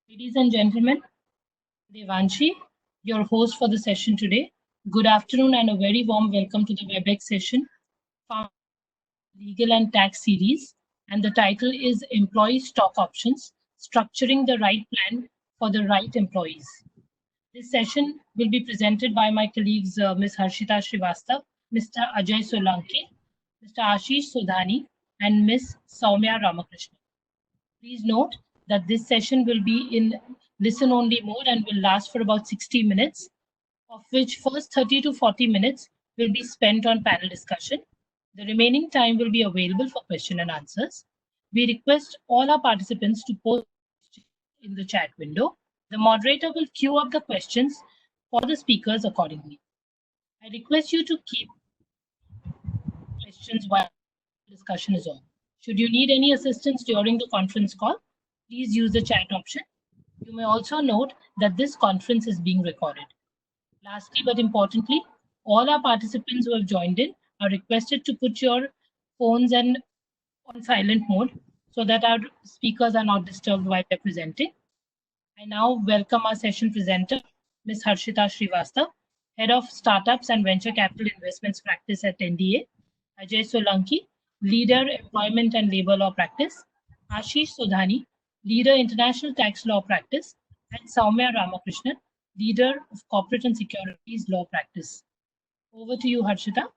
Ladies and gentlemen, Devanshi, your host for the session today. Good afternoon and a very warm welcome to the WebEx session, Legal and Tax series. And the title is Employee Stock Options Structuring the Right Plan for the Right Employees. This session will be presented by my colleagues Ms. Harshita Srivastav, Mr. Ajay Solanki, Mr. Ashish Sodhani, and Ms. Soumya Ramakrishnan. Please note that this session will be in listen-only mode and will last for about 60 minutes, of which first 30 to 40 minutes will be spent on panel discussion. The remaining time will be available for question and answers. We request all our participants to post in the chat window. The moderator will queue up the questions for the speakers accordingly. I request you to keep questions while discussion is on. Should you need any assistance during the conference call, please use the chat option. You may also note that this conference is being recorded. Lastly, but importantly, all our participants who have joined in are requested to put your phones on silent mode so that our speakers are not disturbed while they're presenting. I now welcome our session presenter, Ms. Harshita Srivastav, Head of Startups and Venture Capital Investments Practice at NDA, Ajay Solanki, Leader Employment and Labor Law Practice, Ashish Sodhani, Leader International Tax Law Practice, and Soumya Ramakrishnan, Leader of Corporate and Securities Law Practice. Over to you, Harshita.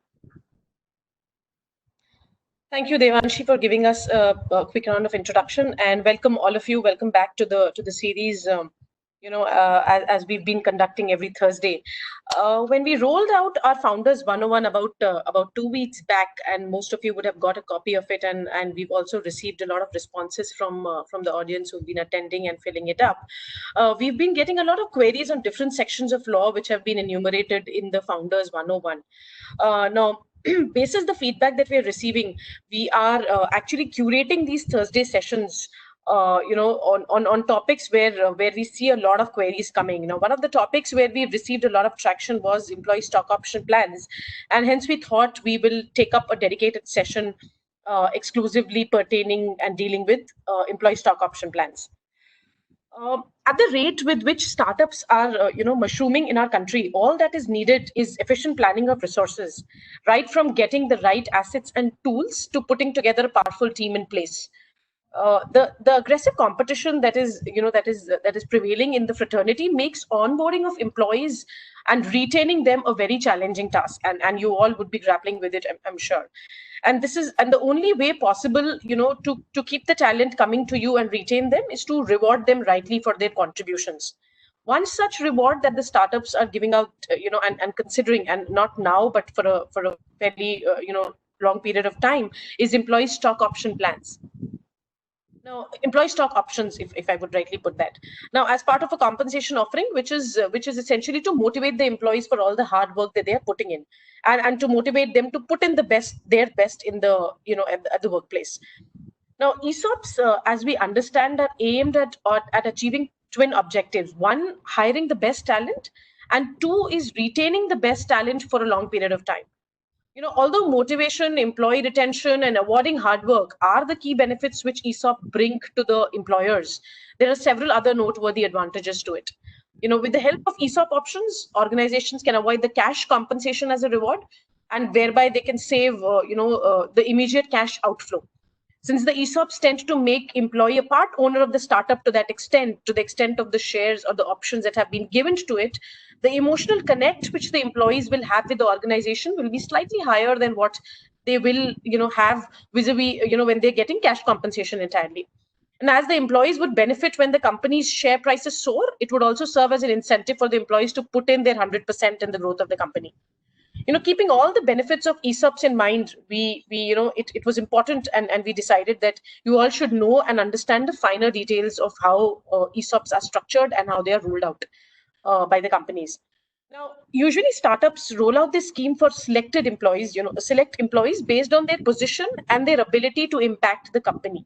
Thank you, Devanshi, for giving us a quick round of introduction, and welcome all of you. Welcome back to the series. As we've been conducting every Thursday. When we rolled out our Founders 101 about 2 weeks back, and most of you would have got a copy of it, and we've also received a lot of responses from the audience who've been attending and filling it up. We've been getting a lot of queries on different sections of law which have been enumerated in the Founders 101. Now, basis the feedback that we're receiving, we are actually curating these Thursday sessions on topics where we see a lot of queries coming. One of the topics where we've received a lot of traction was employee stock option plans, and hence we thought we will take up a dedicated session exclusively pertaining and dealing with employee stock option plans. At the rate with which startups are, mushrooming in our country, all that is needed is efficient planning of resources, right from getting the right assets and tools to putting together a powerful team in place. The aggressive competition that is prevailing in the fraternity makes onboarding of employees and retaining them a very challenging task, and you all would be grappling with it, I'm sure. And the only way possible, to keep the talent coming to you and retain them is to reward them rightly for their contributions. One such reward that the startups are giving out, and considering, and not now, but for a fairly long period of time, is employee stock option plans. Now, employee stock options, if I would rightly put that. Now, as part of a compensation offering, which is essentially to motivate the employees for all the hard work that they are putting in, and to motivate them to put in their best in the at the workplace. Now, ESOPs, as we understand, are aimed at achieving twin objectives: one, hiring the best talent, and two is retaining the best talent for a long period of time. Although motivation, employee retention, and awarding hard work are the key benefits which ESOP bring to the employers, there are several other noteworthy advantages to it. With the help of ESOP options, organizations can avoid the cash compensation as a reward, and whereby they can save, the immediate cash outflow. Since the ESOPs tend to make employee a part owner of the startup to the extent of the shares or the options that have been given to it, the emotional connect which the employees will have with the organization will be slightly higher than what they will, have vis-a-vis, when they're getting cash compensation entirely. And as the employees would benefit when the company's share prices soar, it would also serve as an incentive for the employees to put in their 100% in the growth of the company. Keeping all the benefits of ESOPs in mind, it was important, and we decided that you all should know and understand the finer details of how ESOPs are structured and how they are rolled out by the companies. Now, usually startups roll out this scheme for selected employees, select employees based on their position and their ability to impact the company.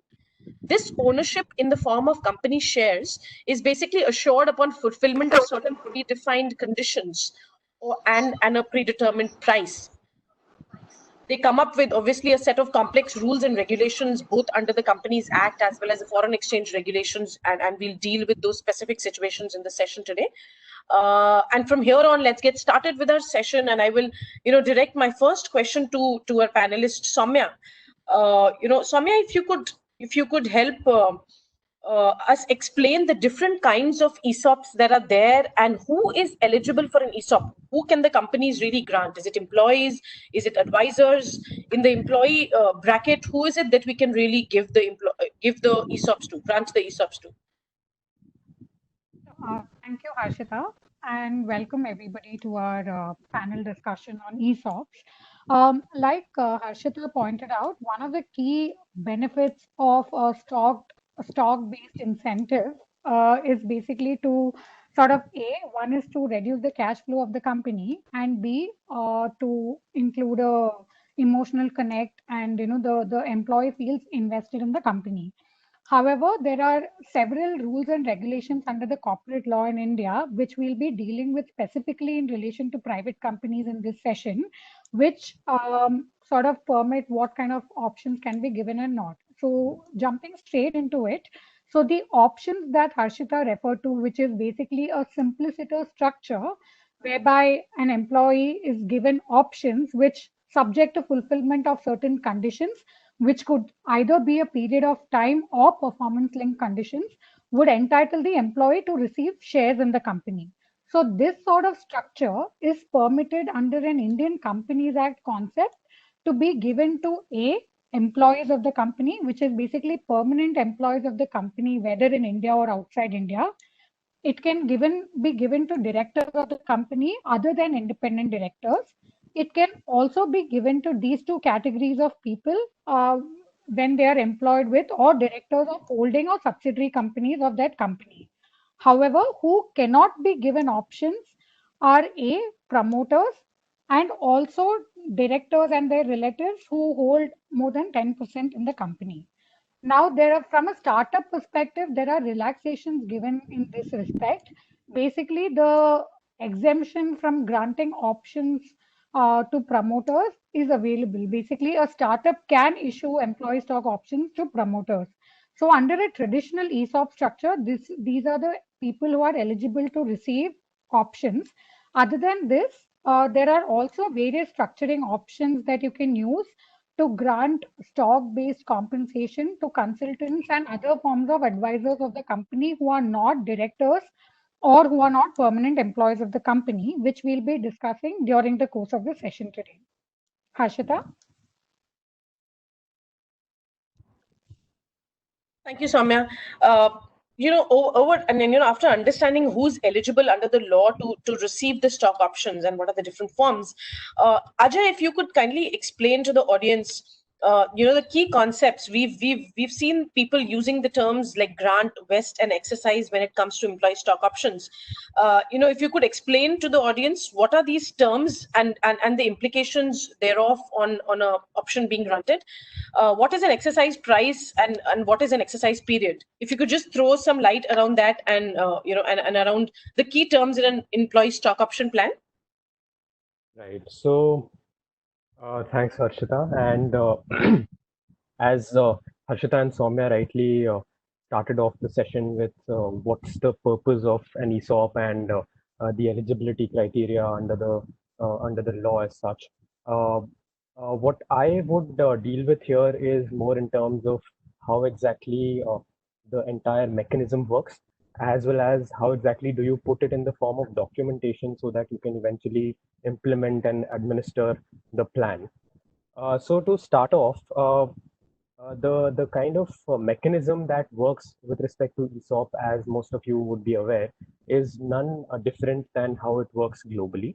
This ownership in the form of company shares is basically assured upon fulfillment of certain predefined conditions and a predetermined price. they come up with obviously a set of complex rules and regulations, both under the Companies Act as well as the foreign exchange regulations, and we'll deal with those specific situations in the session today. And from here on, let's get started with our session. And I will, direct my first question to our panelist Soumya. Soumya, if you could help us explain the different kinds of ESOPs that are there and who is eligible for an ESOP. Who can the companies really grant? Is it employees? Is it advisors? In the employee bracket, who is it that we can really give the ESOPs to, grant the ESOPs to? Thank you, Harshita, and welcome everybody to our panel discussion on ESOPs. Like Harshita pointed out, one of the key benefits of a stock-based incentive is basically to sort of one is to reduce the cash flow of the company, and B, to include a emotional connect, and the employee feels invested in the company. However, there are several rules and regulations under the corporate law in India, which we'll be dealing with specifically in relation to private companies in this session, which sort of permit what kind of options can be given and not. So jumping straight into it. So the options that Harshita referred to, which is basically a simpliciter structure, whereby an employee is given options which subject to fulfillment of certain conditions, which could either be a period of time or performance linked conditions, would entitle the employee to receive shares in the company. So this sort of structure is permitted under an Indian Companies Act concept to be given to employees of the company, which is basically permanent employees of the company, whether in India or outside India. It can be given to directors of the company other than independent directors. It can also be given to these two categories of people when they are employed with or directors of holding or subsidiary companies of that company. However, who cannot be given options are promoters and also directors and their relatives who hold more than 10% in the company. Now, from a startup perspective, there are relaxations given in this respect. Basically, the exemption from granting options to promoters is available. Basically, a startup can issue employee stock options to promoters. So under a traditional ESOP structure, these are the people who are eligible to receive options. Other than this, there are also various structuring options that you can use to grant stock-based compensation to consultants and other forms of advisors of the company who are not directors or who are not permanent employees of the company, which we'll be discussing during the course of the session today. Harshita? Thank you, Soumya. After understanding who's eligible under the law to receive the stock options and what are the different forms, Ajay, if you could kindly explain to the audience, the key concepts. We've seen people using the terms like grant, vest, and exercise when it comes to employee stock options. If you could explain to the audience what are these terms and the implications thereof on a option being granted. What is an exercise price and what is an exercise period? If you could just throw some light around that and around the key terms in an employee stock option plan. Right. So thanks, Harshita. And as Harshita and Soumya rightly started off the session with what's the purpose of an ESOP and the eligibility criteria under the law as such. What I would deal with here is more in terms of how exactly the entire mechanism works, as well as how exactly do you put it in the form of documentation so that you can eventually implement and administer the plan. So to start off, the kind of mechanism that works with respect to ESOP, as most of you would be aware, is none different than how it works globally.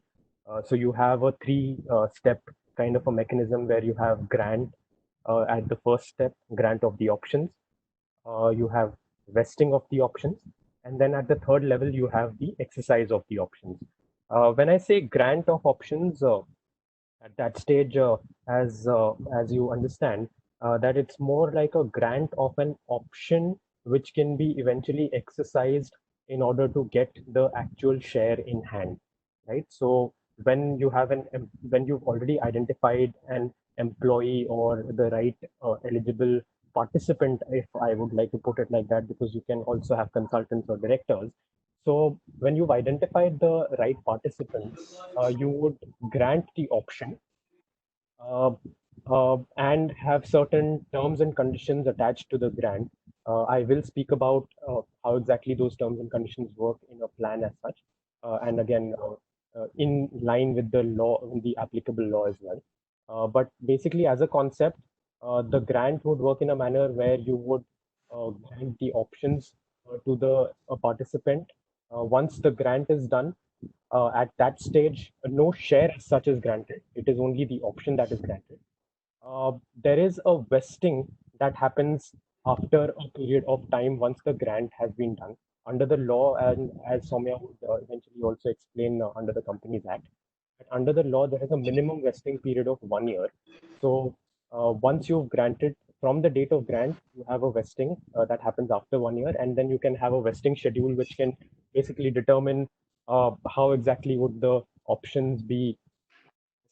So you have a three-step kind of a mechanism where you have grant at the first step, grant of the options. You have vesting of the options, and then at the third level you have the exercise of the options. When I say grant of options, at that stage, as you understand, that it's more like a grant of an option which can be eventually exercised in order to get the actual share in hand, right? So when you have when you've already identified and employee or the right eligible participant, if I would like to put it like that, because you can also have consultants or directors. So when you've identified the right participant, you would grant the option uh, and have certain terms and conditions attached to the grant. I will speak about how exactly those terms and conditions work in a plan as such, and again, in line with the law, the applicable law as well. But basically, as a concept, the grant would work in a manner where you would grant the options to the participant. Once the grant is done, at that stage, no share as such is granted. It is only the option that is granted. There is a vesting that happens after a period of time once the grant has been done. Under the law, and as Soumya would eventually also explain under the Companies Act, under the law, there is a minimum vesting period of 1 year. So once you've granted, from the date of grant, you have a vesting that happens after 1 year, and then you can have a vesting schedule which can basically determine how exactly would the options be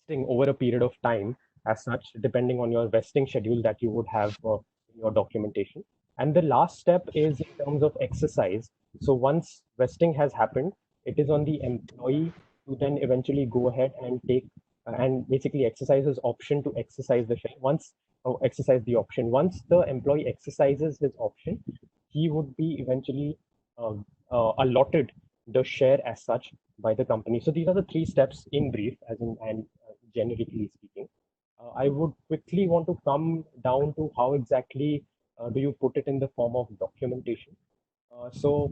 vesting over a period of time as such, depending on your vesting schedule that you would have in your documentation. And the last step is in terms of exercise. So once vesting has happened, it is on the employee to then eventually go ahead and take and basically exercise his option to exercise the share. Exercise the option. Once the employee exercises his option, he would be eventually allotted the share as such by the company. So these are the three steps in brief, as in and generically speaking. I would quickly want to come down to how exactly do you put it in the form of documentation. So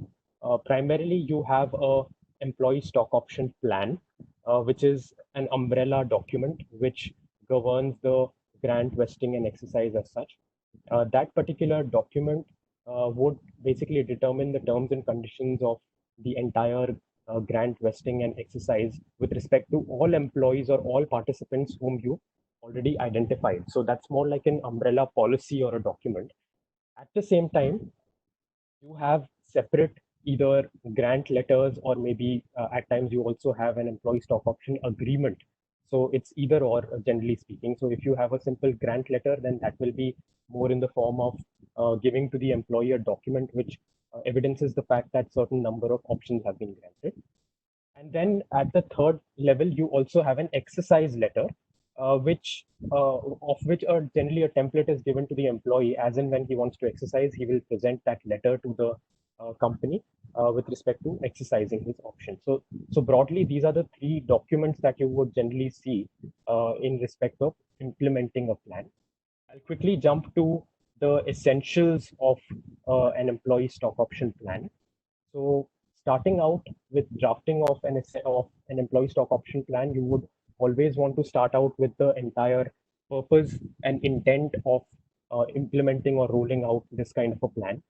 primarily you have a employee stock option plan, which is an umbrella document which governs the grant vesting and exercise as such. That particular document would basically determine the terms and conditions of the entire grant vesting and exercise with respect to all employees or all participants whom you already identified. So that's more like an umbrella policy or a document. At the same time, you have separate either grant letters or maybe at times you also have an employee stock option agreement. So it's either or, generally speaking. So if you have a simple grant letter, then that will be more in the form of giving to the employee a document which evidences the fact that certain number of options have been granted. And then at the third level, you also have an exercise letter, which of which generally a template is given to the employee, as in when he wants to exercise, he will present that letter to the company with respect to exercising his option. So broadly, these are the three documents that you would generally see in respect of implementing a plan. I'll quickly jump to the essentials of an employee stock option plan. So starting out with drafting of an employee stock option plan, you would always want to start out with the entire purpose and intent of implementing or rolling out this kind of a plan,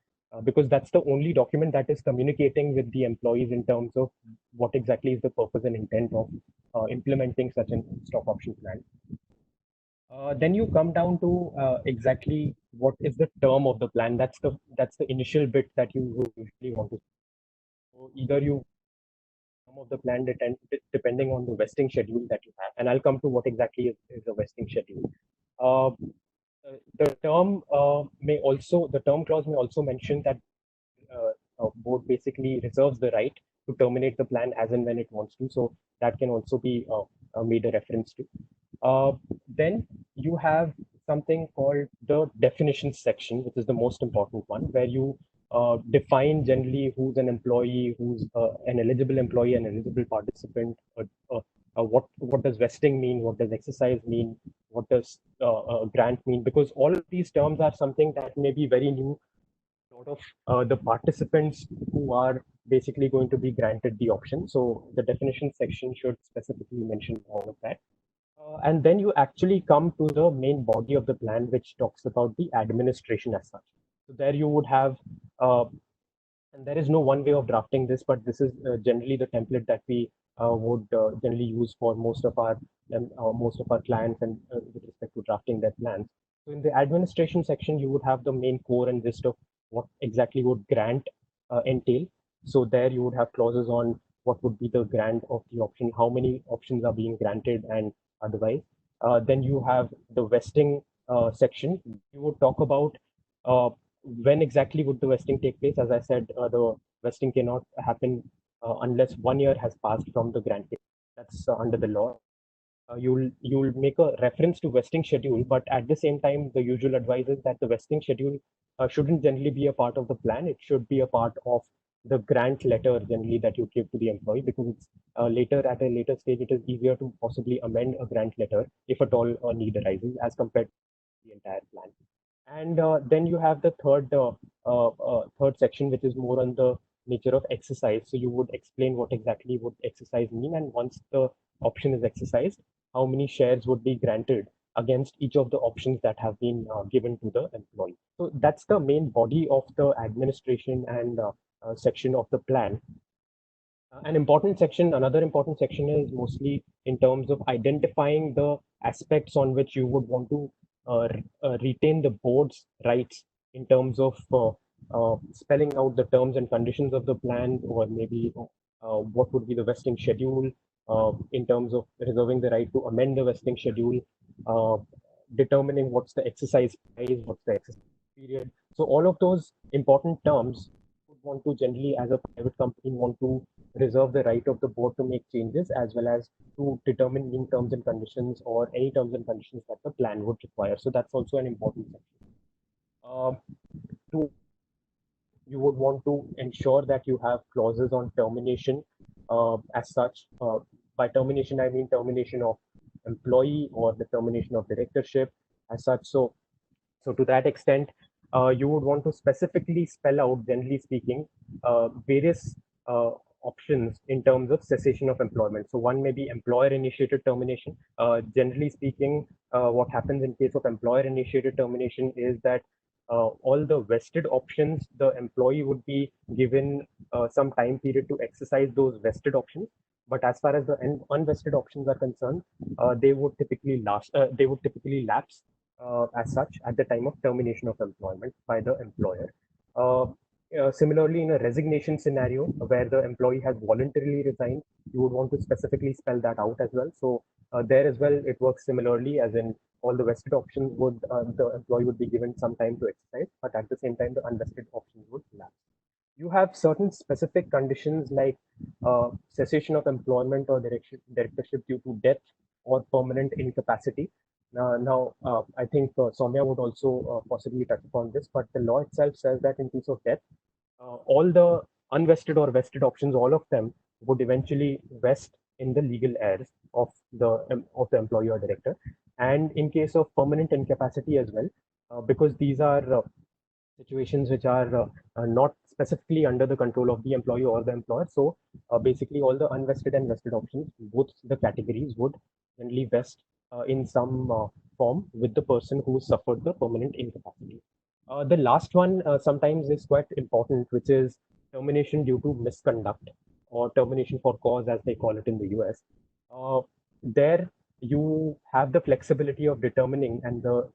because that's the only document that is communicating with the employees in terms of what exactly is the purpose and intent of implementing such a stock option plan. Then you come down to exactly what is the term of the plan. That's the initial bit that you would usually want to. So either you some of the plan depending on the vesting schedule that you have, and I'll come to what exactly is a vesting schedule. Uh, the term clause may also mention that board basically reserves the right to terminate the plan as and when it wants to. So that can also be made a reference to. Then you have something called the definitions section, which is the most important one, where you define generally who's an employee, who's an eligible employee, an eligible participant. What does vesting mean? What does exercise mean? What does grant mean? Because all of these terms are something that may be very new. A lot of the participants who are basically going to be granted the option. So the definition section should specifically mention all of that. And then you actually come to the main body of the plan, which talks about the administration as such. So there you would have, and there is no one way of drafting this, but this is generally the template that we would generally use for most of our clients and with respect to drafting their plans. So in the administration section, you would have the main core and gist of what exactly would grant entail. So there you would have clauses on what would be the grant of the option, how many options are being granted, and otherwise. Then you have the vesting section. You would talk about when exactly would the vesting take place. As I said, the vesting cannot happen unless 1 year has passed from the grant date. That's under the law. You'll make a reference to vesting schedule, but at the same time, the usual advice is that the vesting schedule shouldn't generally be a part of the plan. It should be a part of the grant letter generally that you give to the employee, because it's later at a later stage, it is easier to possibly amend a grant letter if at all a need arises as compared to the entire plan. And then you have the third section, which is more on the nature of exercise. So you would explain what exactly would exercise mean, and once the option is exercised, how many shares would be granted against each of the options that have been given to the employee. So that's the main body of the administration and section of the plan. Another important section is mostly in terms of identifying the aspects on which you would want to retain the board's rights in terms of spelling out the terms and conditions of the plan, or maybe what would be the vesting schedule, in terms of reserving the right to amend the vesting schedule, determining what's the exercise price, what's the exercise period. So all of those important terms would want to generally, as a private company, want to reserve the right of the board to make changes, as well as to determine new terms and conditions or any terms and conditions that the plan would require. So that's also an important section. You would want to ensure that you have clauses on termination as such. By termination, I mean termination of employee or the termination of directorship as such. So to that extent, you would want to specifically spell out, generally speaking, various options in terms of cessation of employment. So one may be employer-initiated termination. Generally speaking, what happens in case of employer-initiated termination is that all the vested options, the employee would be given some time period to exercise those vested options. But as far as the unvested options are concerned, they would typically lapse as such at the time of termination of employment by the employer. Similarly, in a resignation scenario where the employee has voluntarily resigned, you would want to specifically spell that out as well. So there as well, it works similarly, as in all the vested options would the employee would be given some time to exercise, but at the same time, the unvested options would lapse. You have certain specific conditions like cessation of employment or directorship due to death or permanent incapacity. I think Soumya would also possibly touch upon this, but the law itself says that in case of death, all the unvested or vested options, all of them would eventually vest in the legal heirs of the employee or director. And in case of permanent incapacity as well, because these are situations which are not specifically under the control of the employee or the employer. So basically all the unvested and vested options, both the categories would generally vest in some form with the person who suffered the permanent incapacity. The last one sometimes is quite important, which is termination due to misconduct, or termination for cause, as they call it in the US. There you have the flexibility of determining, and the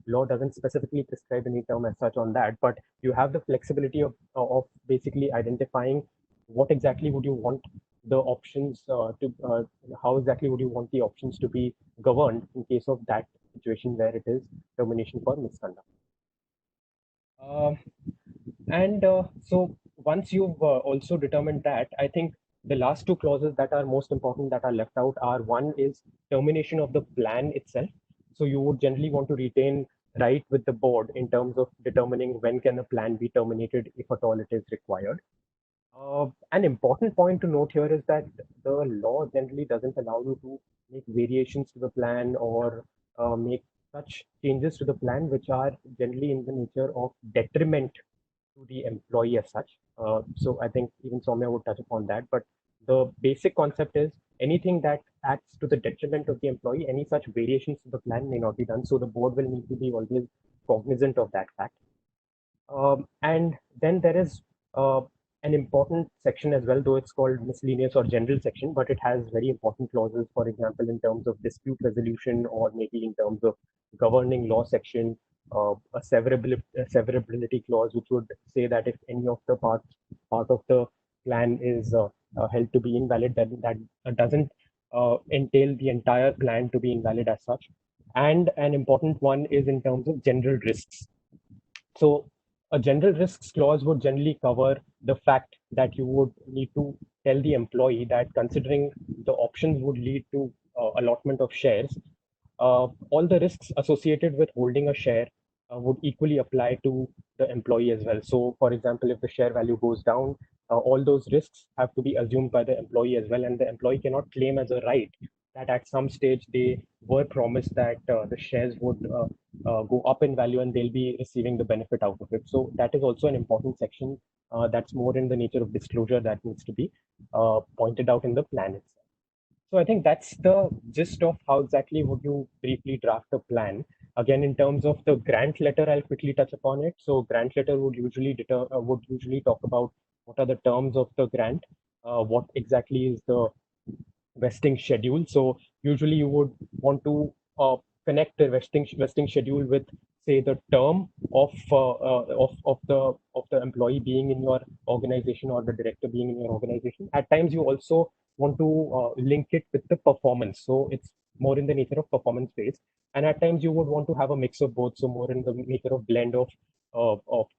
law doesn't specifically prescribe any term as such on that, but you have the flexibility of basically identifying what exactly would you want the options how exactly would you want the options to be governed in case of that situation where it is termination for misconduct. So once you've also determined that, I think the last two clauses that are most important that are left out are, one is termination of the plan itself. So you would generally want to retain right with the board in terms of determining when can a plan be terminated if at all it is required. An important point to note here is that the law generally doesn't allow you to make variations to the plan or make such changes to the plan which are generally in the nature of detriment to the employee as such. So I think even Soumya would touch upon that. But the basic concept is anything that acts to the detriment of the employee, any such variations to the plan may not be done. So the board will need to be always cognizant of that fact. And then there is an important section as well, though it's called miscellaneous or general section, but it has very important clauses, for example, in terms of dispute resolution, or maybe in terms of governing law section, a severability clause, which would say that if any of the part of the plan is held to be invalid, then that doesn't entail the entire plan to be invalid as such. And an important one is in terms of general risks. So a general risks clause would generally cover the fact that you would need to tell the employee that considering the options would lead to allotment of shares, all the risks associated with holding a share would equally apply to the employee as well. So, for example, if the share value goes down, all those risks have to be assumed by the employee as well, and the employee cannot claim as a right that at some stage they were promised that the shares would go up in value and they'll be receiving the benefit out of it. So that is also an important section that's more in the nature of disclosure that needs to be pointed out in the plan itself. So I think that's the gist of how exactly would you briefly draft a plan. Again, in terms of the grant letter, I'll quickly touch upon it. So grant letter would usually talk about what are the terms of the grant, what exactly is the vesting schedule. So usually you would want to connect the vesting schedule with, say, the term of the employee being in your organization or the director being in your organization. At times you also want to link it with the performance. So it's more in the nature of performance based. And at times you would want to have a mix of both. So more in the nature of blend of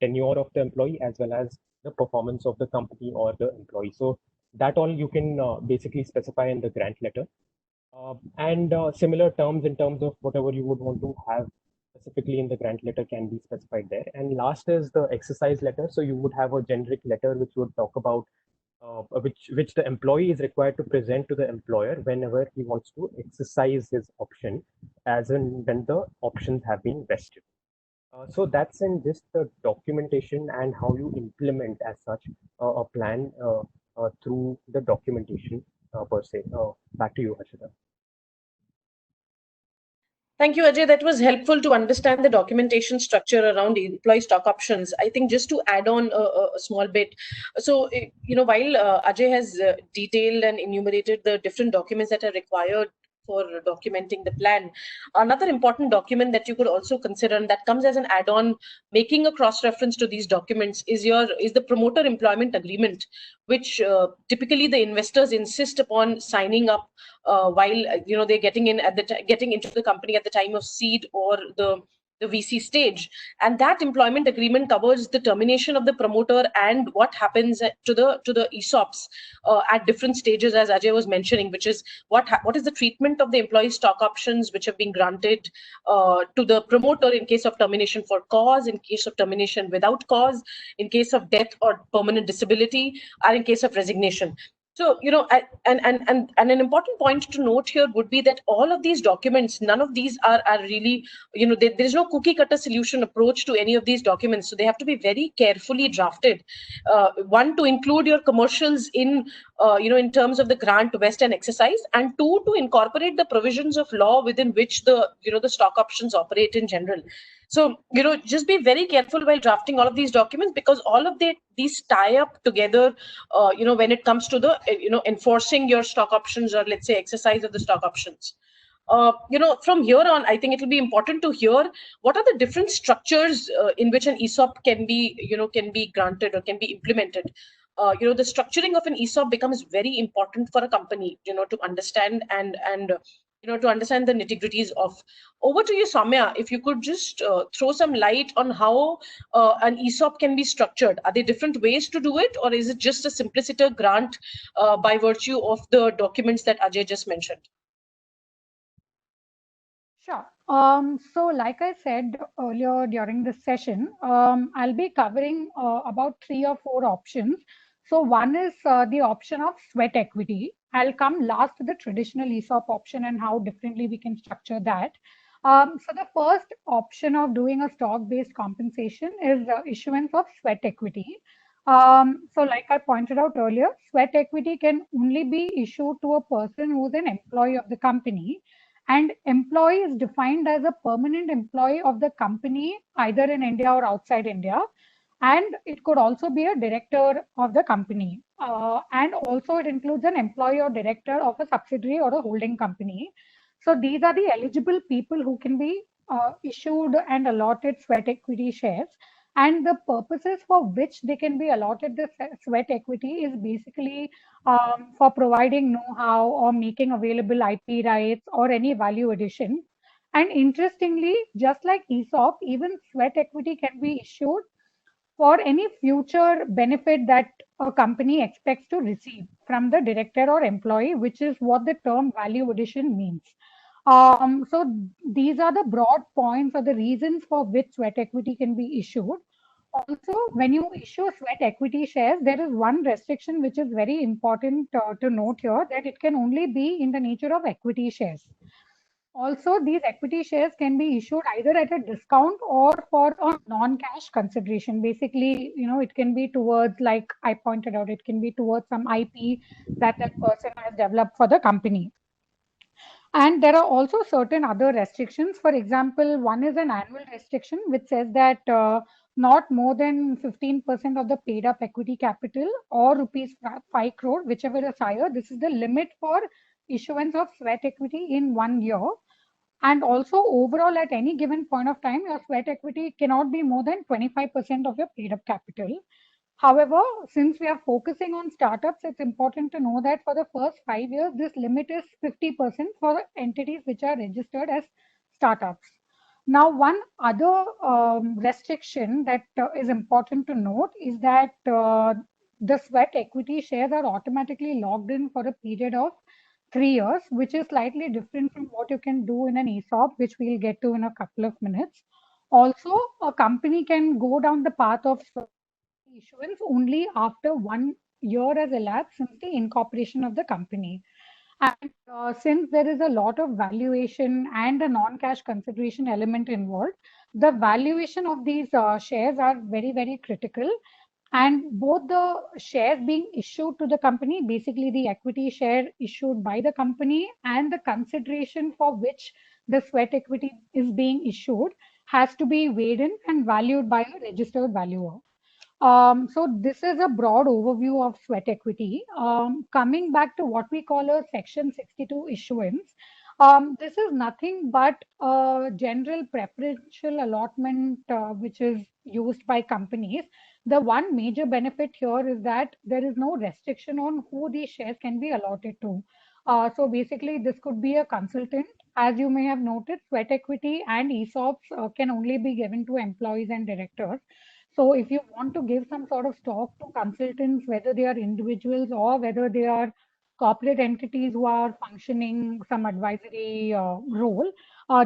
tenure of the employee as well as the performance of the company or the employee. So that all you can basically specify in the grant letter. And similar terms in terms of whatever you would want to have specifically in the grant letter can be specified there. And last is the exercise letter. So you would have a generic letter which would talk about which the employee is required to present to the employer whenever he wants to exercise his option, as in when the options have been vested. So that's in just the documentation and how you implement as such a plan through the documentation per se. Back to you, Harshita. Thank you, Ajay. That was helpful to understand the documentation structure around employee stock options. I think just to add on a small bit. So, while Ajay has detailed and enumerated the different documents that are required for documenting the plan, another important document that you could also consider, and that comes as an add-on, making a cross-reference to these documents, is the promoter employment agreement, which typically the investors insist upon signing up while they're getting into the company at the time of seed or the VC stage. And that employment agreement covers the termination of the promoter and what happens to the ESOPs at different stages, as Ajay was mentioning, which is what is the treatment of the employee stock options which have been granted to the promoter in case of termination for cause, in case of termination without cause, in case of death or permanent disability, or in case of resignation. So, and an important point to note here would be that all of these documents, none of these are really, there is no cookie cutter solution approach to any of these documents. So they have to be very carefully drafted. One, to include your commercials in terms of the grant, vest and exercise, and two, to incorporate the provisions of law within which the stock options operate in general. So, just be very careful while drafting all of these documents, because all of these tie up together, when it comes to the, enforcing your stock options, or let's say exercise of the stock options. From here on, I think it will be important to hear what are the different structures in which an ESOP can be granted or can be implemented. The structuring of an ESOP becomes very important for a company, to understand and to understand the nitty-gritties of. Over to you, Soumya. If you could just throw some light on how an ESOP can be structured. Are there different ways to do it, or is it just a simpliciter grant by virtue of the documents that Ajay just mentioned? Sure. So like I said earlier during this session, I'll be covering about 3 or 4 options. So one is the option of sweat equity. I'll come last to the traditional ESOP option and how differently we can structure that. So the first option of doing a stock-based compensation is the issuance of sweat equity. So like I pointed out earlier, sweat equity can only be issued to a person who is an employee of the company. And employee is defined as a permanent employee of the company, either in India or outside India. And it could also be a director of the company. And also it includes an employee or director of a subsidiary or a holding company. So these are the eligible people who can be issued and allotted sweat equity shares. And the purposes for which they can be allotted the sweat equity is basically for providing know-how or making available IP rights or any value addition. And interestingly, just like ESOP, even sweat equity can be issued for any future benefit that a company expects to receive from the director or employee, which is what the term value addition means. So these are the broad points or the reasons for which sweat equity can be issued. Also, when you issue sweat equity shares, there is one restriction which is very important to note here, that it can only be in the nature of equity shares. Also, these equity shares can be issued either at a discount or for a non-cash consideration. Basically, it can be towards, like I pointed out, it can be towards some IP that that person has developed for the company. And there are also certain other restrictions. For example, one is an annual restriction, which says that not more than 15% of the paid up equity capital or rupees 5 crore, whichever is higher. This is the limit for issuance of sweat equity in 1 year. And also, overall, at any given point of time, your sweat equity cannot be more than 25% of your paid up capital. However, since we are focusing on startups, it's important to know that for the first 5 years, this limit is 50% for entities which are registered as startups. Now, one other restriction that is important to note is that the sweat equity shares are automatically logged in for a period of 3 years, which is slightly different from what you can do in an ESOP, which we'll get to in a couple of minutes. Also, a company can go down the path of issuance only after 1 year has elapsed since the incorporation of the company. And since there is a lot of valuation and a non-cash consideration element involved, the valuation of these shares are very, very critical. And both the shares being issued to the company, basically the equity share issued by the company, and the consideration for which the sweat equity is being issued, has to be weighed in and valued by a registered valuer. So this is a broad overview of sweat equity. Coming back to what we call a Section 62 issuance, this is nothing but a general preferential allotment which is used by companies. The one major benefit here is that there is no restriction on who these shares can be allotted to. So basically, this could be a consultant. As you may have noted, sweat equity and ESOPs can only be given to employees and directors. So if you want to give some sort of stock to consultants, whether they are individuals or whether they are corporate entities who are functioning some advisory role,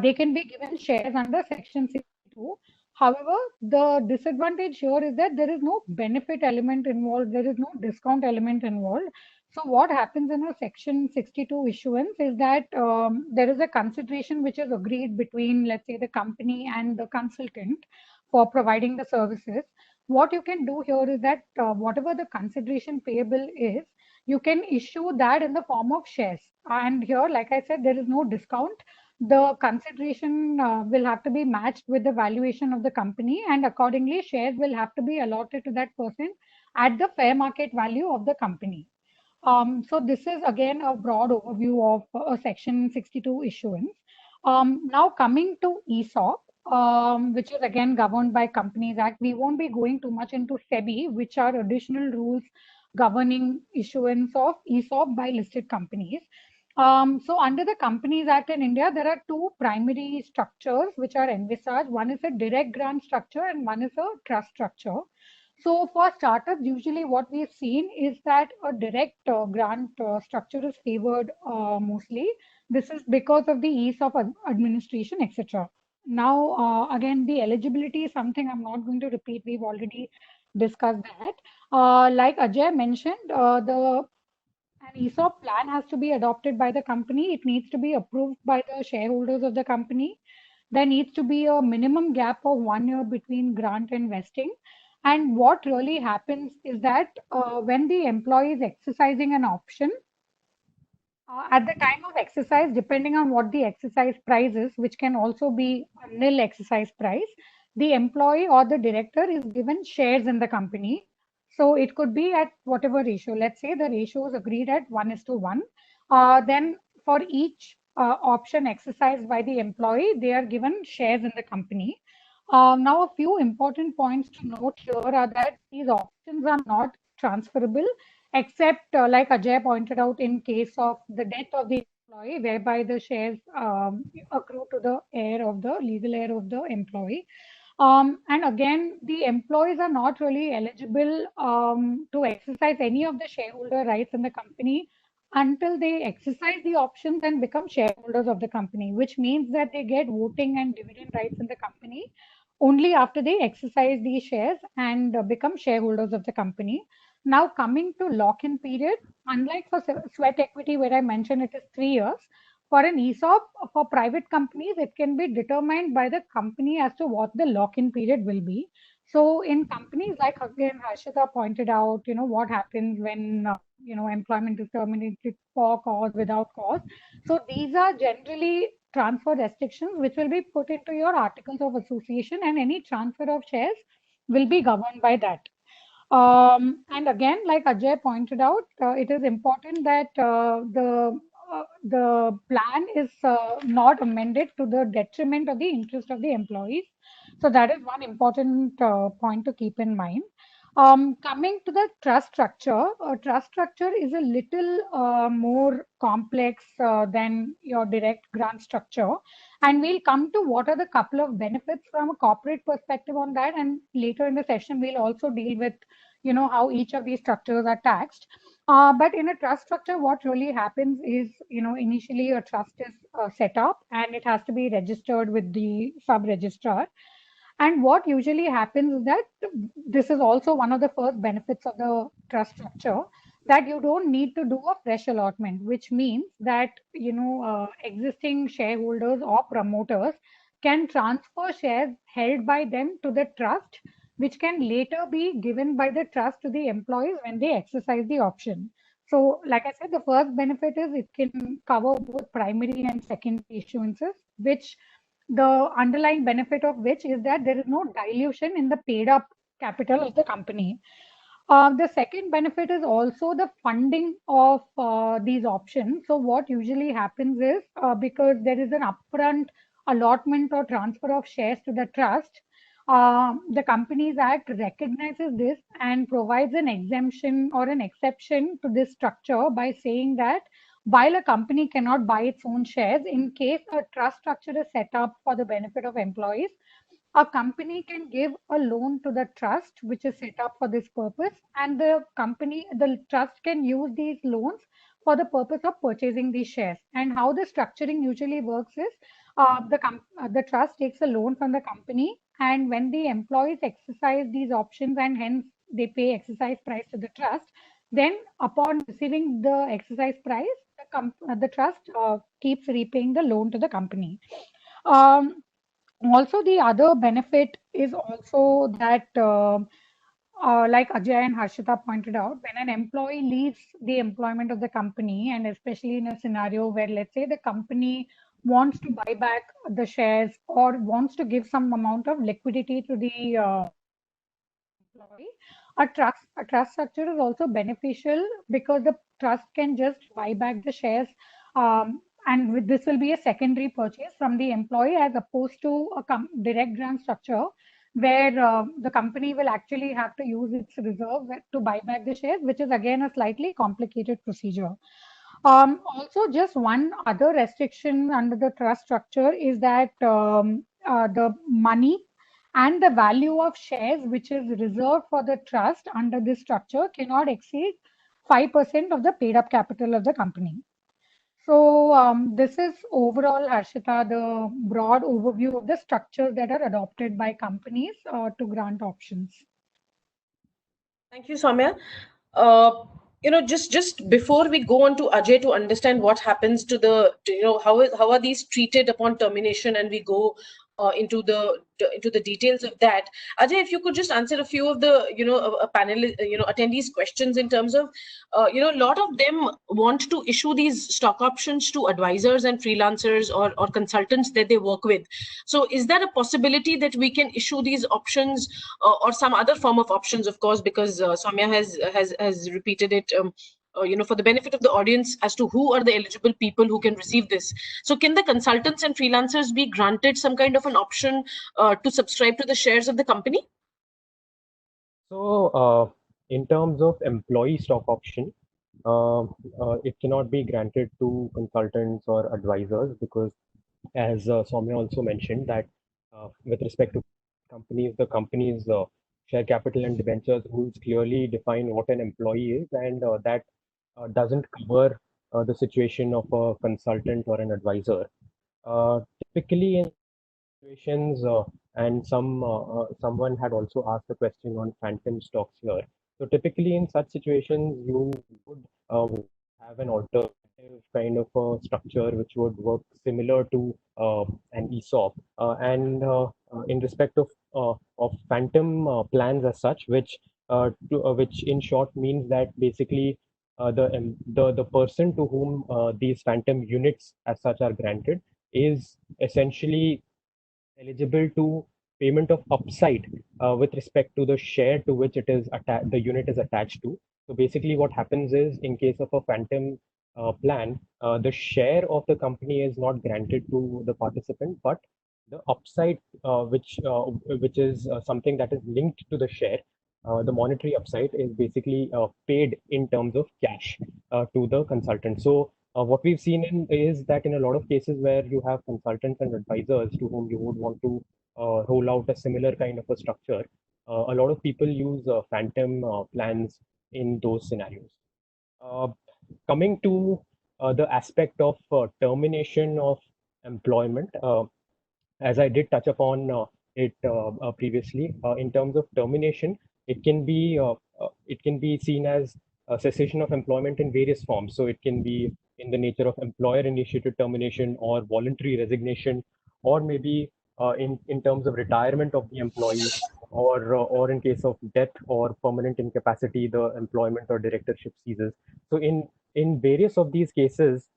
they can be given shares under Section 62. However, the disadvantage here is that there is no benefit element involved, there is no discount element involved. So what happens in a Section 62 issuance is that there is a consideration which is agreed between, let's say, the company and the consultant for providing the services. What you can do here is that whatever the consideration payable is, you can issue that in the form of shares. And here, like I said, there is no discount. The consideration will have to be matched with the valuation of the company, and accordingly, shares will have to be allotted to that person at the fair market value of the company. So this is again a broad overview of a Section 62 issuance. Now coming to ESOP, which is again governed by Companies Act. We won't be going too much into SEBI, which are additional rules governing issuance of ESOP by listed companies. So under the Companies Act in India, there are two primary structures which are envisaged. One is a direct grant structure and one is a trust structure. So for startups, usually what we've seen is that a direct grant structure is favored mostly. This is because of the ease of administration, etc. Now, again, the eligibility is something I'm not going to repeat. We've already discussed that. Like Ajay mentioned, an ESOP plan has to be adopted by the company. It needs to be approved by the shareholders of the company. There needs to be a minimum gap of 1 year between grant and vesting. And what really happens is that when the employee is exercising an option, at the time of exercise, depending on what the exercise price is, which can also be a nil exercise price, the employee or the director is given shares in the company. So it could be at whatever ratio. Let's say the ratio is agreed at 1:1. Then for each option exercised by the employee, they are given shares in the company. Now, a few important points to note here are that these options are not transferable, except like Ajay pointed out, in case of the death of the employee, whereby the shares accrue to the legal heir of the employee. And again, the employees are not really eligible to exercise any of the shareholder rights in the company until they exercise the options and become shareholders of the company, which means that they get voting and dividend rights in the company only after they exercise these shares and become shareholders of the company. Now, coming to lock-in period, unlike for sweat equity, where I mentioned it is 3 years, for an ESOP for private companies, it can be determined by the company as to what the lock-in period will be. So in companies like again Harshita pointed out, what happens when employment is terminated for cause, without cause. So these are generally transfer restrictions which will be put into your articles of association, and any transfer of shares will be governed by that. And again, like Ajay pointed out, it is important that the plan is not amended to the detriment of the interest of the employees. So that is one important point to keep in mind. Coming to the trust structure, trust structure is a little more complex than your direct grant structure. And we'll come to what are the couple of benefits from a corporate perspective on that. And later in the session, we'll also deal with how each of these structures are taxed. But in a trust structure, what really happens is, initially a trust is set up and it has to be registered with the sub-registrar. And what usually happens is that this is also one of the first benefits of the trust structure, that you don't need to do a fresh allotment, which means that, existing shareholders or promoters can transfer shares held by them to the trust, which can later be given by the trust to the employees when they exercise the option. So, like I said, the first benefit is it can cover both primary and secondary issuances, which the underlying benefit of which is that there is no dilution in the paid up capital of the company. The second benefit is also the funding of these options. So what usually happens is because there is an upfront allotment or transfer of shares to the trust, the Companies Act recognizes this and provides an exemption or an exception to this structure by saying that while a company cannot buy its own shares, in case a trust structure is set up for the benefit of employees, a company can give a loan to the trust which is set up for this purpose, and the trust can use these loans for the purpose of purchasing these shares. And how the structuring usually works is the trust takes a loan from the company, and when the employees exercise these options and hence they pay exercise price to the trust, then upon receiving the exercise price, the trust keeps repaying the loan to the company. Also, the other benefit is also that, like Ajay and Harshita pointed out, when an employee leaves the employment of the company, and especially in a scenario where, let's say, the company wants to buy back the shares or wants to give some amount of liquidity to the employee, a trust structure is also beneficial because the trust can just buy back the shares, and this will be a secondary purchase from the employee as opposed to a direct grant structure where the company will actually have to use its reserve to buy back the shares, which is again a slightly complicated procedure. Also, just one other restriction under the trust structure is that the money and the value of shares which is reserved for the trust under this structure cannot exceed 5% of the paid up capital of the company. So this is overall, Harshita, the broad overview of the structures that are adopted by companies to grant options. Thank you, Soumya. Just before we go on to Ajay to understand what happens to the, how are these treated upon termination, and we go into the details of that. Ajay, if you could just answer a few of the panel attendees' questions in terms of a lot of them want to issue these stock options to advisors and freelancers or consultants that they work with. So is that a possibility that we can issue these options or some other form of options, of course, because Soumya has repeated it for the benefit of the audience as to who are the eligible people who can receive this. So can the consultants and freelancers be granted some kind of an option to subscribe to the shares of the company? So in terms of employee stock option, it cannot be granted to consultants or advisors because, as Soumya also mentioned, that with respect to companies, the company's share capital and debentures rules clearly define what an employee is, and that doesn't cover the situation of a consultant or an advisor. Typically, in situations, and someone had also asked a question on phantom stocks here. So typically, in such situations, you would have an alternative kind of a structure which would work similar to an ESOP. And in respect of phantom plans as such, which in short means that basically the person to whom these phantom units as such are granted is essentially eligible to payment of upside with respect to the share to which the unit is attached to. So basically, what happens is, in case of a phantom plan, the share of the company is not granted to the participant, but the upside, which is something that is linked to the share. The monetary upside is basically paid in terms of cash to the consultant. So what we've seen is that in a lot of cases where you have consultants and advisors to whom you would want to roll out a similar kind of a structure, a lot of people use phantom plans in those scenarios. Uh, Coming to the aspect of termination of employment, as I did touch upon it previously, in terms of termination, it can be seen as a cessation of employment in various forms. So it can be in the nature of employer-initiated termination or voluntary resignation, or maybe in terms of retirement of the employee, or in case of death or permanent incapacity, the employment or directorship ceases. So in various of these cases,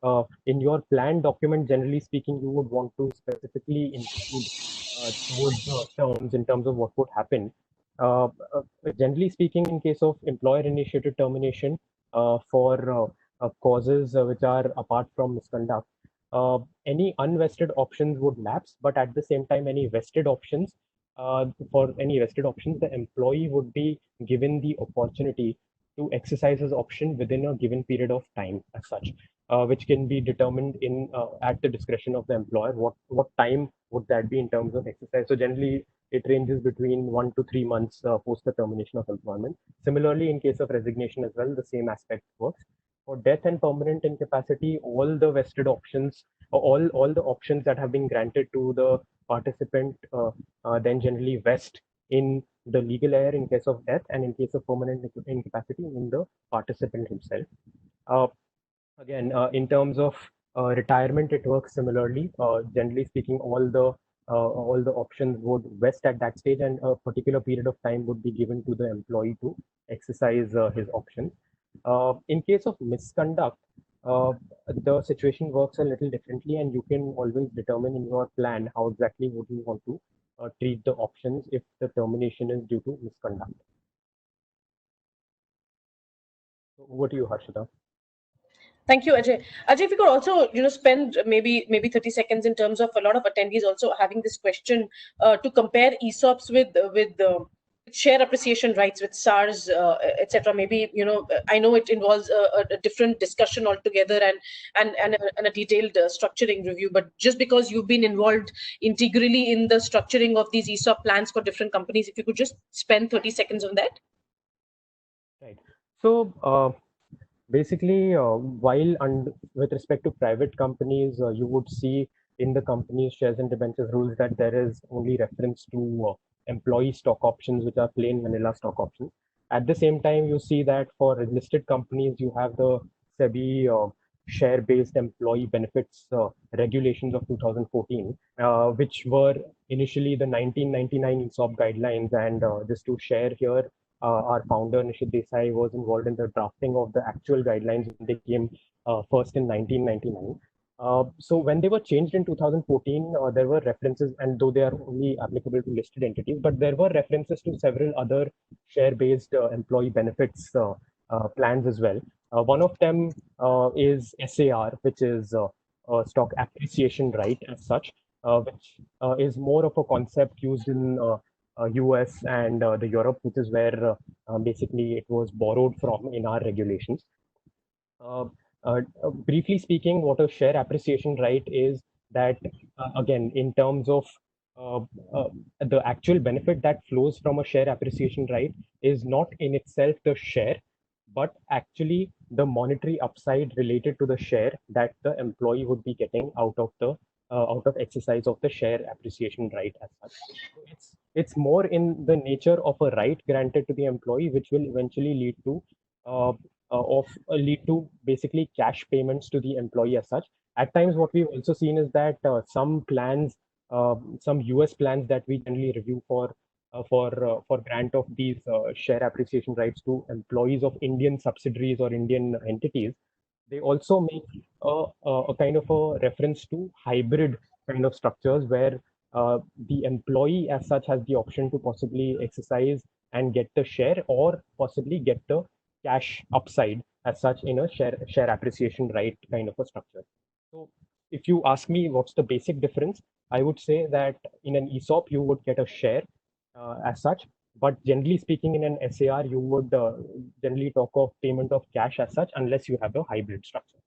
in your plan document, generally speaking, you would want to specifically include those terms in terms of what would happen. Uh, Generally speaking, in case of employer-initiated termination for causes which are apart from misconduct, any unvested options would lapse, but at the same time, for any vested options, the employee would be given the opportunity to exercise his option within a given period of time as such, which can be determined in at the discretion of the employer. What time would that be in terms of exercise? So generally, it ranges between 1 to 3 months post the termination of employment. Similarly, in case of resignation as well, the same aspect works. For death and permanent incapacity, all the vested options, all the options that have been granted to the participant then generally vest in the legal heir in case of death, and in case of permanent incapacity in the participant himself. Uh, Again, in terms of retirement, it works similarly. Generally speaking, all the options would vest at that stage, and a particular period of time would be given to the employee to exercise his option. In case of misconduct, uh, the situation works a little differently, and you can always determine in your plan how exactly would you want to treat the options if the termination is due to misconduct. So over to you, Harshita. Thank you, Ajay. Ajay, if you could also, spend maybe 30 seconds in terms of a lot of attendees also having this question to compare ESOPs with share appreciation rights with SARS, etc. Maybe I know it involves a different discussion altogether and a detailed structuring review. But just because you've been involved integrally in the structuring of these ESOP plans for different companies, if you could just spend 30 seconds on that. Right. So basically, with respect to private companies, you would see in the company's shares and debentures rules that there is only reference to employee stock options, which are plain vanilla stock options. At the same time, you see that for listed companies, you have the SEBI share-based employee benefits regulations of 2014, which were initially the 1999 ESOP guidelines. And just to share here, our founder Nishit Desai was involved in the drafting of the actual guidelines when they came first in 1999. So when they were changed in 2014, there were references, and though they are only applicable to listed entities, but there were references to several other share-based employee benefits plans as well. One of them is SAR, which is a stock appreciation right as such, which is more of a concept used in US and the Europe, which is where basically it was borrowed from in our regulations. Briefly speaking, what a share appreciation right is that, again, in terms of uh, uh, the actual benefit that flows from a share appreciation right is not in itself the share, but actually the monetary upside related to the share that the employee would be getting out of exercise of the share appreciation right as such. So it's more in the nature of a right granted to the employee, which will eventually uh, lead to basically cash payments to the employee as such. At times, what we've also seen is that some US plans that we generally review for grant of these share appreciation rights to employees of Indian subsidiaries or Indian entities, they also make a kind of a reference to hybrid kind of structures where the employee as such has the option to possibly exercise and get the share or possibly get the cash upside as such in a share appreciation right kind of a structure. So if you ask me what's the basic difference, I would say that in an ESOP you would get a share as such, but generally speaking, in an SAR you would generally talk of payment of cash as such, unless you have a hybrid structure.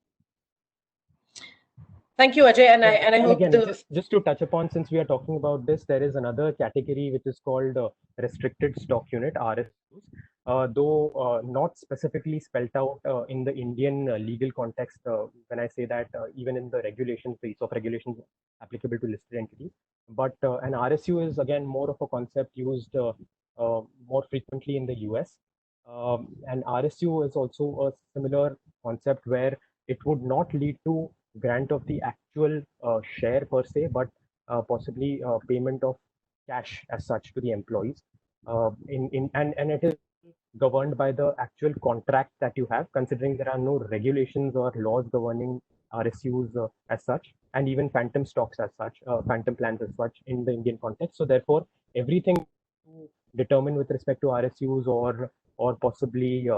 Thank you, Ajay, and I hope again, just to touch upon, since we are talking about this, there is another category which is called restricted stock unit (RSUs), though not specifically spelled out in the Indian legal context. When I say that, even in the regulations, the ESOP regulations applicable to listed entities, but an RSU is again more of a concept used more frequently in the US. And RSU is also a similar concept where it would not lead to grant of the actual share per se, but possibly payment of cash as such to the employees. And it is governed by the actual contract that you have, considering there are no regulations or laws governing RSUs as such, and even phantom stocks as such, phantom plans as such in the Indian context. So therefore, everything to determine with respect to RSUs or possibly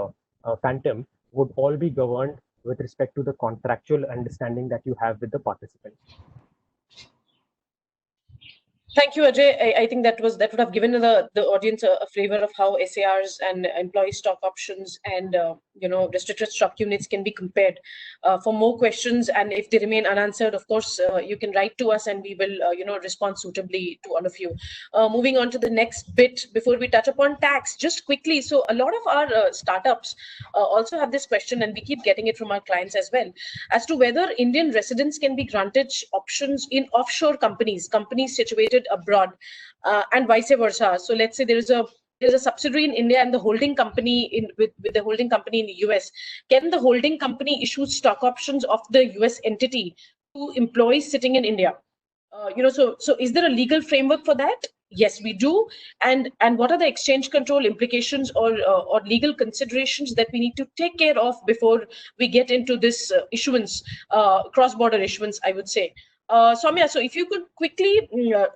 phantom would all be governed with respect to the contractual understanding that you have with the participants. Thank you, Ajay. I think that would have given the audience a flavor of how SARs and employee stock options and restricted stock units can be compared. For more questions, and if they remain unanswered, of course, you can write to us and we will respond suitably to all of you. Moving on to the next bit before we touch upon tax, just quickly. So a lot of our startups also have this question, and we keep getting it from our clients as well, as to whether Indian residents can be granted options in offshore companies situated abroad, and vice versa. So let's say there's a subsidiary in India and the holding company with the holding company in the US. Can the holding company issue stock options of the US entity to employees sitting in India? So is there a legal framework for that? Yes, we do. And what are the exchange control implications or legal considerations that we need to take care of before we get into this issuance, cross-border issuance, I would say. Soumya, so if you could quickly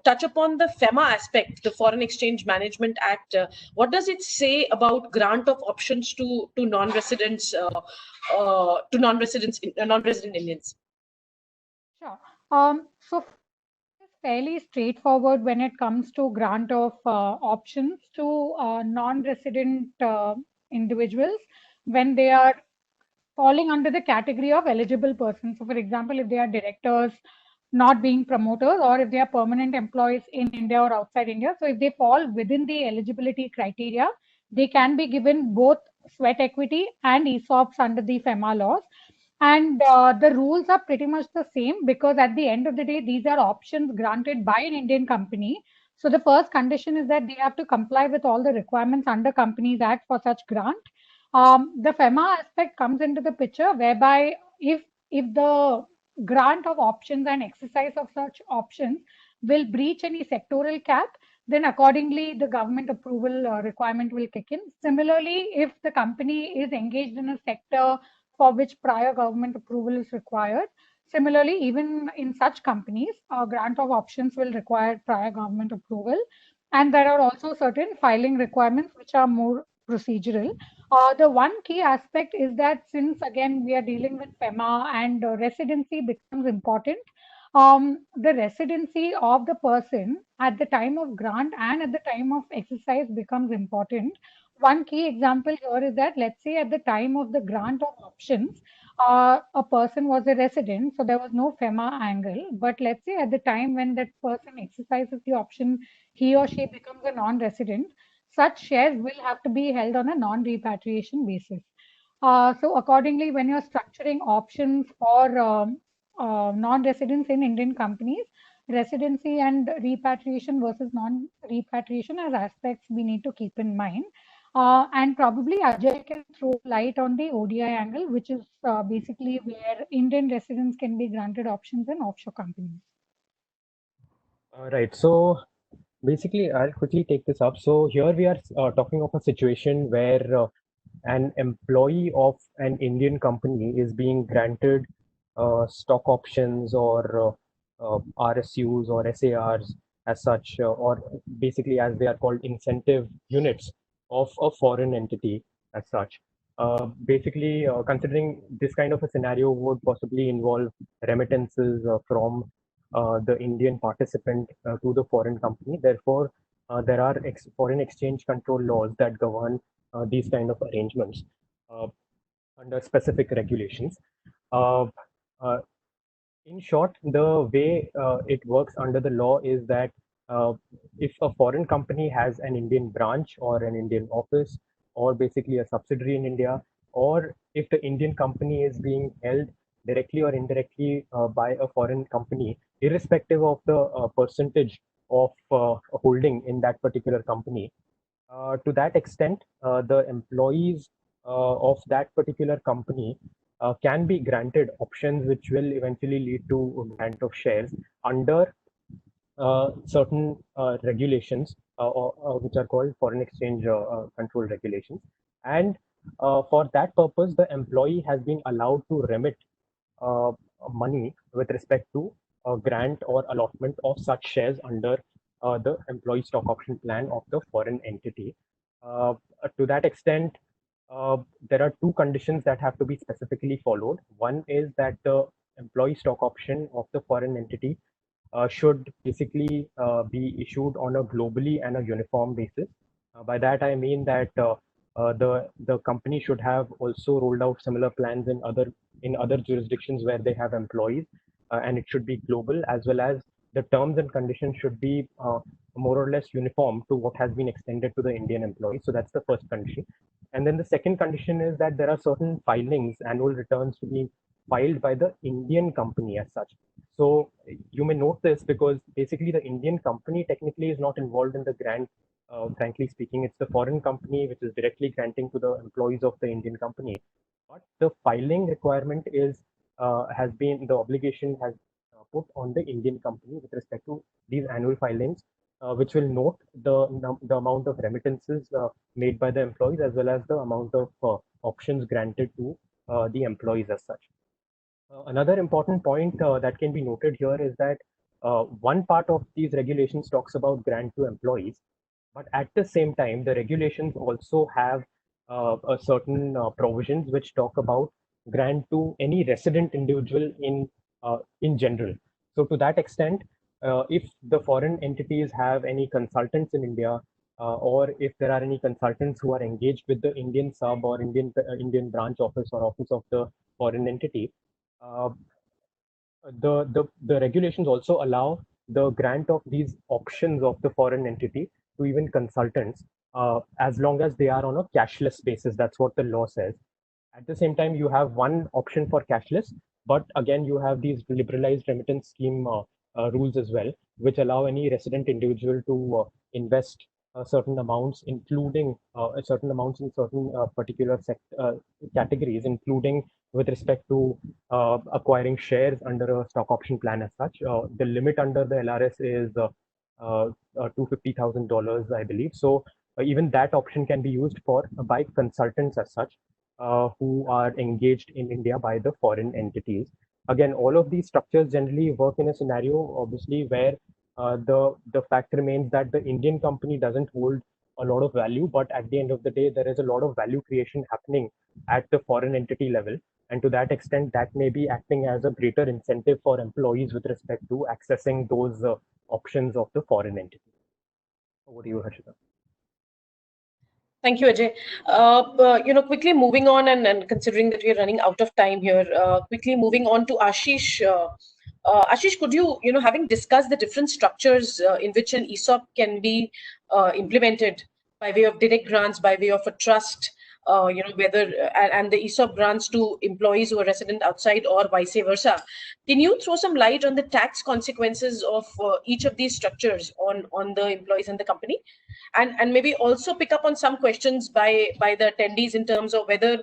touch upon the FEMA aspect, the Foreign Exchange Management Act, what does it say about grant of options to non-residents, non-resident Indians? Sure. So it's fairly straightforward when it comes to grant of options to non-resident individuals when they are falling under the category of eligible persons. So, for example, if they are directors not being promoters, or if they are permanent employees in India or outside India. So, if they fall within the eligibility criteria, they can be given both sweat equity and ESOPs under the FEMA laws. And the rules are pretty much the same, because at the end of the day, these are options granted by an Indian company. So the first condition is that they have to comply with all the requirements under Companies Act for such grant. The FEMA aspect comes into the picture, whereby if the grant of options and exercise of such options will breach any sectoral cap, then accordingly the government approval requirement will kick in. Similarly, if the company is engaged in a sector for which prior government approval is required, similarly, even in such companies, a grant of options will require prior government approval. And there are also certain filing requirements which are more procedural. The one key aspect is that, since again we are dealing with FEMA and residency becomes important, the residency of the person at the time of grant and at the time of exercise becomes important. One key example here is that, let's say at the time of the grant of options, a person was a resident, so there was no FEMA angle. But let's say at the time when that person exercises the option, he or she becomes a non-resident, such shares will have to be held on a non-repatriation basis. So accordingly, when you're structuring options for non-residents in Indian companies, residency and repatriation versus non-repatriation are aspects we need to keep in mind. And probably Ajay can throw light on the ODI angle, which is basically where Indian residents can be granted options in offshore companies. Right. So basically, I'll quickly take this up. So here we are talking of a situation where an employee of an Indian company is being granted stock options or RSUs or SARs as such, or basically as they are called incentive units of a foreign entity as such. Basically, considering this kind of a scenario would possibly involve remittances from the Indian participant to the foreign company. Therefore, there are foreign exchange control laws that govern these kind of arrangements uh, under specific regulations. Uh, uh, in short, the way it works under the law is that if a foreign company has an Indian branch or an Indian office or basically a subsidiary in India, or if the Indian company is being held directly or indirectly by a foreign company, irrespective of the percentage of holding in that particular company, to that extent, the employees of that particular company can be granted options which will eventually lead to a grant of shares under certain regulations which are called foreign exchange control regulations. And for that purpose, the employee has been allowed to remit uh, money with respect to a grant or allotment of such shares under the employee stock option plan of the foreign entity. Uh, to that extent, there are two conditions that have to be specifically followed. One is that the employee stock option of the foreign entity should basically be issued on a globally and a uniform basis. By that I mean that the company should have also rolled out similar plans in other jurisdictions where they have employees, and it should be global, as well as the terms and conditions should be more or less uniform to what has been extended to the Indian employees. So that's the first condition. And then the second condition is that there are certain filings, annual returns to be filed by the Indian company as such. So you may note this because basically the Indian company technically is not involved in the grant. Frankly speaking, it's the foreign company which is directly granting to the employees of the Indian company. But the filing requirement is has been the obligation has put on the Indian company with respect to these annual filings, which will note the amount of remittances made by the employees as well as the amount of options granted to the employees as such. Another important point that can be noted here is that one part of these regulations talks about grant to employees, but at the same time, the regulations also have a certain provisions which talk about grant to any resident individual in general. So to that extent, if the foreign entities have any consultants in India, or if there are any consultants who are engaged with the Indian sub or Indian branch office or office of the foreign entity, uh, the regulations also allow the grant of these options of the foreign entity to even consultants, as long as they are on a cashless basis. That's what the law says. At the same time, you have one option for cashless, but again, you have these liberalized remittance scheme rules as well, which allow any resident individual to invest certain amounts, including certain amounts in certain particular categories, including with respect to acquiring shares under a stock option plan as such. The limit under the LRS is $250,000, I believe. So even that option can be used for by consultants as such, who are engaged in India by the foreign entities. Again, all of these structures generally work in a scenario, obviously, where the fact remains that the Indian company doesn't hold a lot of value, but at the end of the day, there is a lot of value creation happening at the foreign entity level. And to that extent, that may be acting as a greater incentive for employees with respect to accessing those options of the foreign entity. Over to you, Harshita. Thank you, Ajay. Quickly moving on and considering that we are running out of time here, quickly moving on to Ashish. Ashish, could you, having discussed the different structures in which an ESOP can be implemented by way of direct grants, by way of a trust, whether and the ESOP grants to employees who are resident outside or vice versa. Can you throw some light on the tax consequences of each of these structures on the employees and the company? And maybe also pick up on some questions by the attendees in terms of whether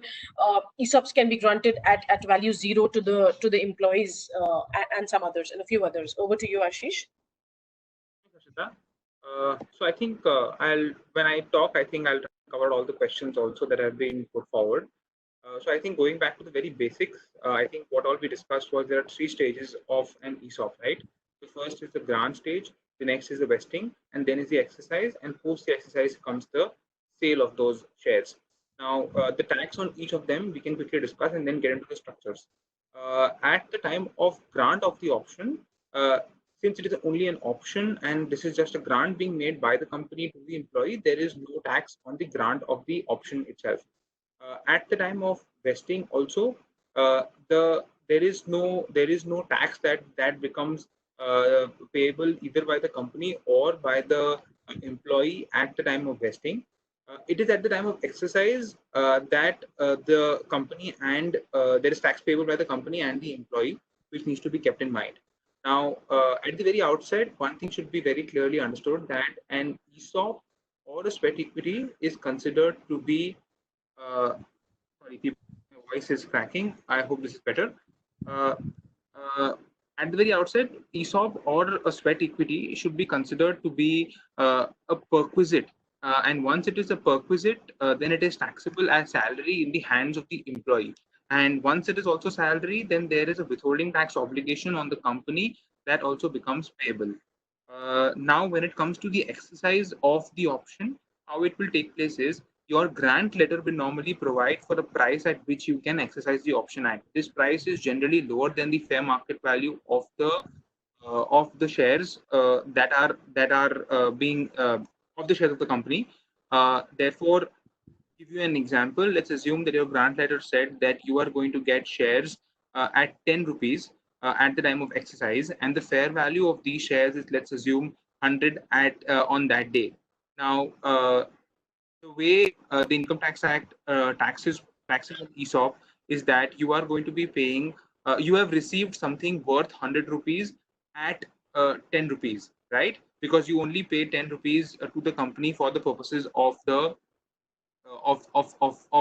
ESOPs can be granted at value zero to the employees and some others and a few others. Over to you, Ashish. Harshita. So I think when I talk, I think I'll cover all the questions also that have been put forward. So I think going back to the very basics, I think what all we discussed was there are 3 stages of an ESOP, right? The first is the grant stage, the next is the vesting, and then is the exercise, and post the exercise comes the sale of those shares. Now, the tax on each of them we can quickly discuss and then get into the structures. At the time of grant of the option, since it is only an option and this is just a grant being made by the company to the employee, there is no tax on the grant of the option itself. At the time of vesting, also there is no tax that becomes payable either by the company or by the employee at the time of vesting. It is at the time of exercise that the company and there is tax payable by the company and the employee, which needs to be kept in mind. Now, at the very outset, one thing should be very clearly understood that an ESOP or a sweat equity is considered to be sorry, my voice is cracking. I hope this is better. Uh, at the very outset, ESOP or a sweat equity should be considered to be a perquisite. And once it is a perquisite, then it is taxable as salary in the hands of the employee. And once it is also salary, then there is a withholding tax obligation on the company that also becomes payable. Now, when it comes to the exercise of the option, how it will take place is your grant letter will normally provide for the price at which you can exercise the option at. This price is generally lower than the fair market value of the shares that are being of the shares of the company. Therefore, give you an example. Let's assume that your grant letter said that you are going to get shares at 10 rupees at the time of exercise, and the fair value of these shares is, let's assume, 100 at on that day. Now, the way the Income Tax Act taxes on ESOP is that you are going to be paying. You have received something worth 100 rupees at 10 rupees, right? Because you only pay 10 rupees to the company for the purposes of the of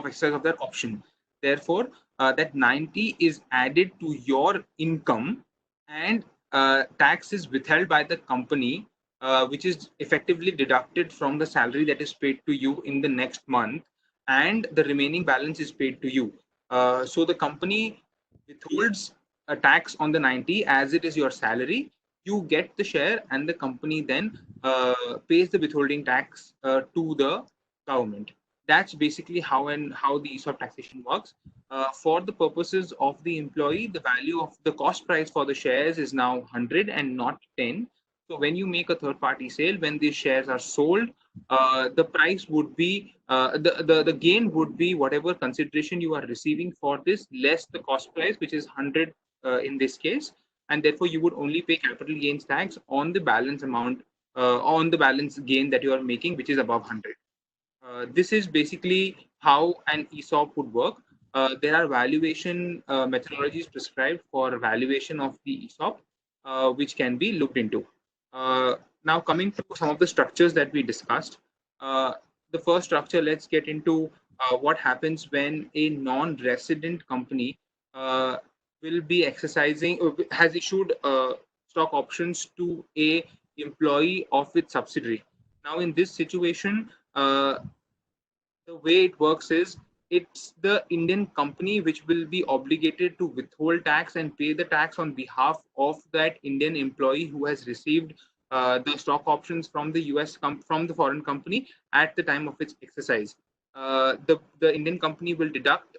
exercise of that option. Therefore, that 90 is added to your income, and tax is withheld by the company, which is effectively deducted from the salary that is paid to you in the next month, and the remaining balance is paid to you. So the company withholds a tax on the 90 as it is your salary. You get the share, and the company then pays the withholding tax to the government. That's basically how the ESOP taxation works. For the purposes of the employee, the value of the cost price for the shares is now 100 and not 10. So when you make a third party sale, when these shares are sold, the price would be the gain would be whatever consideration you are receiving for this less the cost price, which is 100 in this case, and therefore you would only pay capital gains tax on the balance amount, on the balance gain that you are making, which is above 100. This is basically how an ESOP would work. There are valuation methodologies prescribed for valuation of the ESOP, which can be looked into. Now, coming to some of the structures that we discussed, the first structure, let's get into what happens when a non-resident company will be exercising, has issued stock options to a employee of its subsidiary. Now, in this situation, the way it works is it's the Indian company which will be obligated to withhold tax and pay the tax on behalf of that Indian employee who has received the stock options from the from the foreign company at the time of its exercise. The Indian company will deduct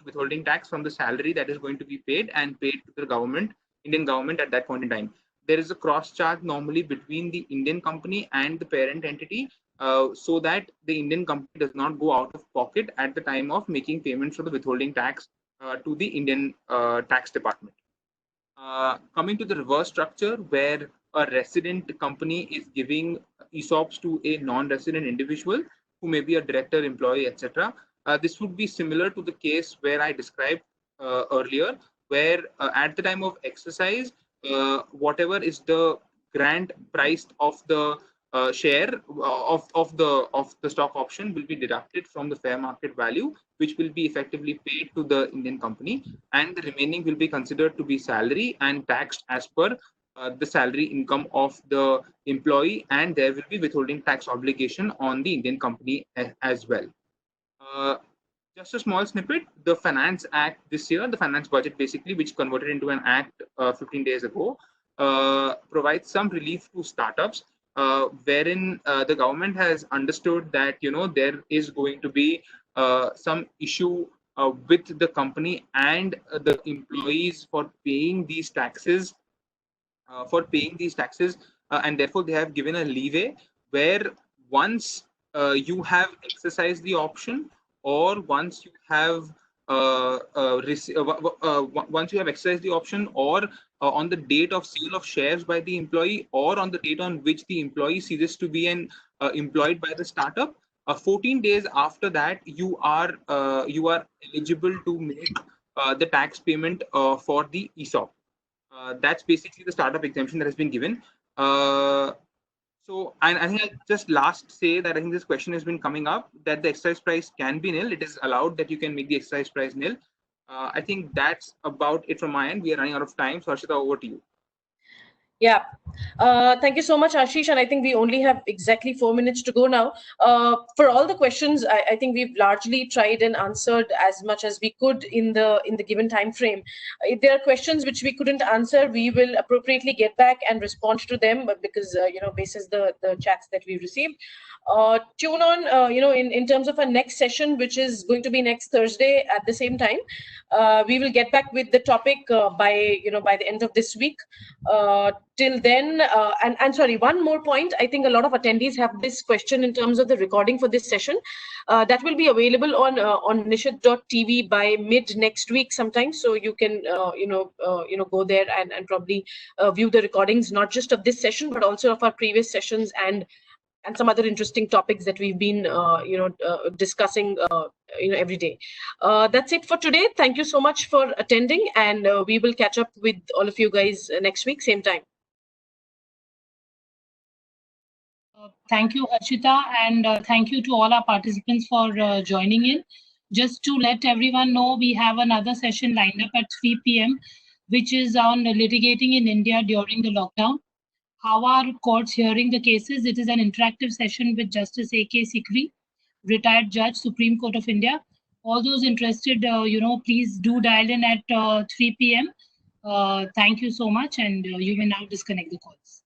withholding tax from the salary that is going to be paid and paid to the Indian government at that point in time. There is a cross charge normally between the Indian company and the parent entity, so that the Indian company does not go out of pocket at the time of making payments for the withholding tax to the Indian tax department. Coming to the reverse structure, where a resident company is giving ESOPs to a non-resident individual who may be a director, employee, etc. This would be similar to the case where I described earlier, where at the time of exercise, whatever is the grant price of the share of the stock option will be deducted from the fair market value, which will be effectively paid to the Indian company, and the remaining will be considered to be salary and taxed as per the salary income of the employee, and there will be withholding tax obligation on the Indian company as well. Just a small snippet, the Finance Act this year, the finance budget basically, which converted into an act 15 days ago, provides some relief to startups, wherein the government has understood that there is going to be some issue with the company and the employees for paying these taxes, and therefore they have given a leeway where once you have exercised the option, or once you have once you have exercised the option, or on the date of sale of shares by the employee, or on the date on which the employee ceases to be employed by the startup, 14 days after that you are eligible to make the tax payment for the ESOP. That's basically the startup exemption that has been given. So I think I'll just last say that I think this question has been coming up, that the exercise price can be nil. It is allowed that you can make the exercise price nil. I think that's about it from my end. We are running out of time. So Harshita, over to you. Yeah, thank you so much, Ashish. And I think we only have exactly 4 minutes to go now. For all the questions, I think we've largely tried and answered as much as we could in the given time frame. If there are questions which we couldn't answer, we will appropriately get back and respond to them, because basis the chats that we received. Tune on, in terms of our next session, which is going to be next Thursday at the same time. We will get back with the topic by the end of this week. Till then, and sorry, one more point. I think a lot of attendees have this question in terms of the recording for this session. That will be available on Nishit.tv by mid next week sometime. So you can go there and probably view the recordings, not just of this session, but also of our previous sessions and some other interesting topics that we've been discussing every day. That's it for today. Thank you so much for attending, and we will catch up with all of you guys next week, same time. Thank you, Harshita, and thank you to all our participants for joining in. Just to let everyone know, we have another session lined up at 3 p.m., which is on litigating in India during the lockdown. How are courts hearing the cases? It is an interactive session with Justice A.K. Sikri, retired judge, Supreme Court of India. All those interested, please do dial in at 3 p.m. Thank you so much, and you may now disconnect the calls.